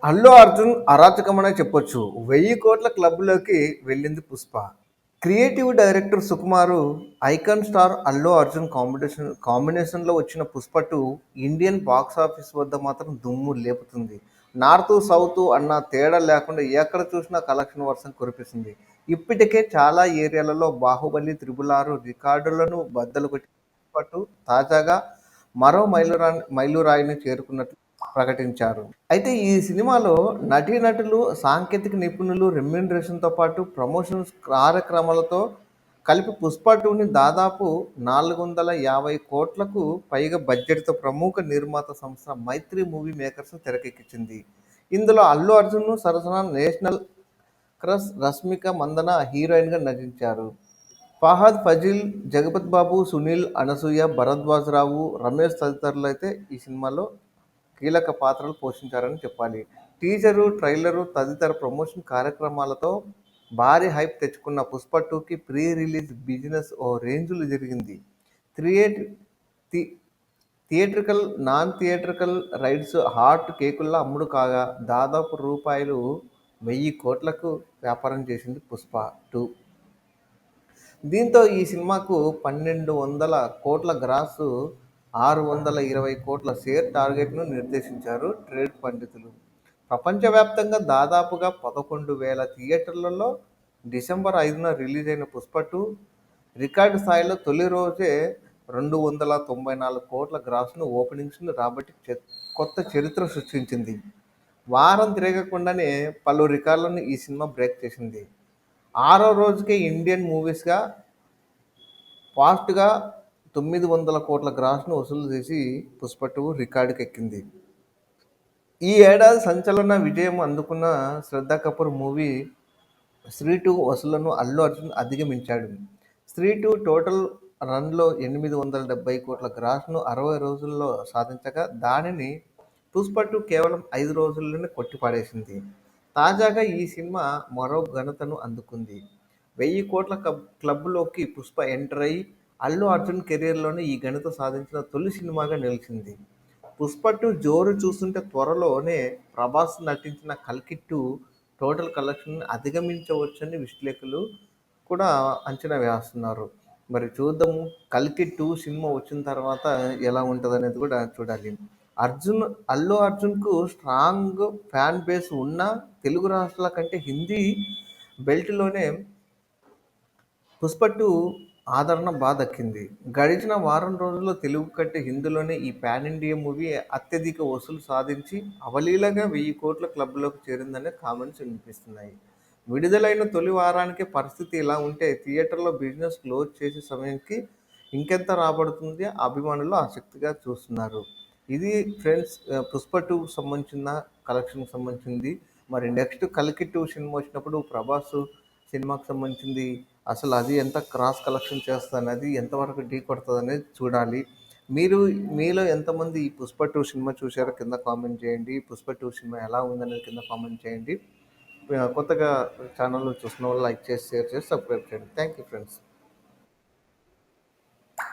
అల్లు అర్జున్ అరాచకమనే చెప్పొచ్చు. 1000 కోట్ల క్లబ్‌లోకి వెళ్ళింది 'Pushpa'. Creative director Sukumar, icon star Allu Arjun కాంబినేషన్‌లో వచ్చిన 'పుష్ప 2' ఇండియన్ బాక్సాఫీస్ వద్ద మాత్రం దుమ్ము లేపుతుంది. నార్తు, సౌతు అన్న తేడా లేకుండా ఎక్కడ చూసినా కలెక్షన్ వర్షం కురిపిస్తుంది. ఇప్పటికే చాలా ఏరియాలలో 'బాహుబలి', 'త్రిబుల్ ఆర్' రికార్డులను బద్దలు కొట్టిన 'పుష్ప 2' తాజాగా మరో మైలురాయిని చేరుకున్నట్లు ప్రకటించారు. అయితే ఈ సినిమాలో నటీనటులు, సాంకేతిక నిపుణులు, రెమ్యూనరేషన్‌తో పాటు ప్రమోషన్స్ కార్యక్రమాలతో కలిపి 'పుష్ప 2'ని దాదాపు 450 కోట్లకు పైగా బడ్జెట్‌తో ప్రముఖ నిర్మాత సంస్థ మైత్రి మూవీ మేకర్స్ తెరకెక్కించింది. ఇందులో అల్లు అర్జున్ సరసన నేషనల్ క్రష్ రష్మిక మందన హీరోయిన్‌గా నటించారు. ఫహద్ ఫాజిల్, జగపత్ బాబు, సునీల్, అనసూయ, భరద్వాజరావు, రమేష్ తదితరులైతే ఈ సినిమాలో కీలక పాత్రలు పోషించారని చెప్పాలి. టీజరు, ట్రైలరు తదితర ప్రమోషన్ కార్యక్రమాలతో భారీ హైప్ తెచ్చుకున్న 'పుష్ప 2'కి ప్రీ రిలీజ్ బిజినెస్ ఓ రేంజ్‌లో జరిగింది. థియేట్ థి theatrical, non theatrical rights hot కేకుల్లా అమ్ముడు కాగా దాదాపు రూ. 1000 కోట్లకు వ్యాపారం చేసింది 'పుష్ప 2'. దీంతో ఈ సినిమాకు 1200 కోట్ల గ్రాసు, 620 కోట్ల షేర్ టార్గెట్‌ను నిర్దేశించారు ట్రేడ్ పండితులు. ప్రపంచవ్యాప్తంగా దాదాపుగా 11,000 థియేటర్లలో డిసెంబర్ 5న రిలీజ్ అయిన 'పుష్ప 2' రికార్డు స్థాయిలో తొలి రోజే 294 కోట్ల గ్రాస్‌ను ఓపెనింగ్స్‌ను రాబట్టి కొత్త చరిత్ర సృష్టించింది. వారం తిరగకుండానే పలు రికార్డులను ఈ సినిమా బ్రేక్ చేసింది. ఆరో రోజుకే ఇండియన్ మూవీస్‌గా ఫాస్ట్‌గా 900 కోట్ల గ్రాస్‌ను వసూలు చేసి 'పుష్ప 2' రికార్డుకెక్కింది. ఈ ఏడాది సంచలన విజయం అందుకున్న 'శ్రద్ధ కపూర్' మూవీ 'స్త్రీ 2' వసూళ్లను అల్లు అర్జున్ అధిగమించాడు. 'స్త్రీ 2' టోటల్ రన్‌లో 870 కోట్ల గ్రాస్‌ను 60 రోజుల్లో సాధించగా, దానిని 'పుష్ప 2' కేవలం 5 రోజుల్లోనే కొట్టిపడేసింది. తాజాగా ఈ సినిమా మరో ఘనతను అందుకుంది. 1000 కోట్ల క్లబ్‌లోకి 'పుష్ప' ఎంటర్ అయి అల్లు అర్జున్ కెరీర్‌లోనే ఈ ఘనత సాధించిన తొలి సినిమాగా నిలిచింది. 'పుష్ప 2' జోరు చూస్తుంటే త్వరలోనే ప్రభాస్ నటించిన 'కల్కి 2' టోటల్ కలెక్షన్‌ని అధిగమించవచ్చని విశ్లేషకులు కూడా అంచనా వేస్తున్నారు. మరి చూద్దాము 'కల్కి 2' సినిమా వచ్చిన తర్వాత ఎలా ఉంటదనేది కూడా చూడాలి. అల్లు అర్జున్‌కు స్ట్రాంగ్ ఫ్యాన్ బేస్ ఉన్నా తెలుగు రాష్ట్రాల కంటే హిందీ బెల్ట్‌లోనే 'పుష్ప 2' ఆదరణ దక్కింది. గడిచిన వారం రోజుల్లో తెలుగు కంటే హిందీలోనే ఈ పాన్ ఇండియా మూవీ అత్యధిక వసూలు సాధించి అవలీలగా 1000 కోట్ల క్లబ్‌లోకి చేరిందనే కామెంట్స్ వినిపిస్తున్నాయి. విడుదలైన తొలి వారానికే పరిస్థితి ఇలా ఉంటే థియేటర్‌లో బిజినెస్ క్లోజ్ చేసే సమయానికి ఇంకెంత రాబడుతుంది అభిమానులు ఆసక్తిగా చూస్తున్నారు. ఇది ఫ్రెండ్స్ 'పుష్ప 2'కి సంబంధించిన కలెక్షన్‌కి సంబంధించింది. మరి నెక్స్ట్ 'కల్కి 2' సినిమా వచ్చినప్పుడు ప్రభాస్ సినిమాకి సంబంధించింది అసలు అది ఎంత క్రాస్ కలెక్షన్ చేస్తదనేది, ఎంతవరకు ఢీ కొడతదనేది చూడాలి. మీరు మీలో ఎంతమంది ఈ 'పుష్ప 2' సినిమా చూసారో కింద కామెంట్ చేయండి. 'పుష్ప 2' సినిమా ఎలా ఉందనేది కింద కామెంట్ చేయండి. కొత్తగా ఛానల్‌ని చూస్తున్న వాళ్ళు లైక్ చేసి, షేర్ చేసి, సబ్స్క్రైబ్ చేయండి. Thank you friends.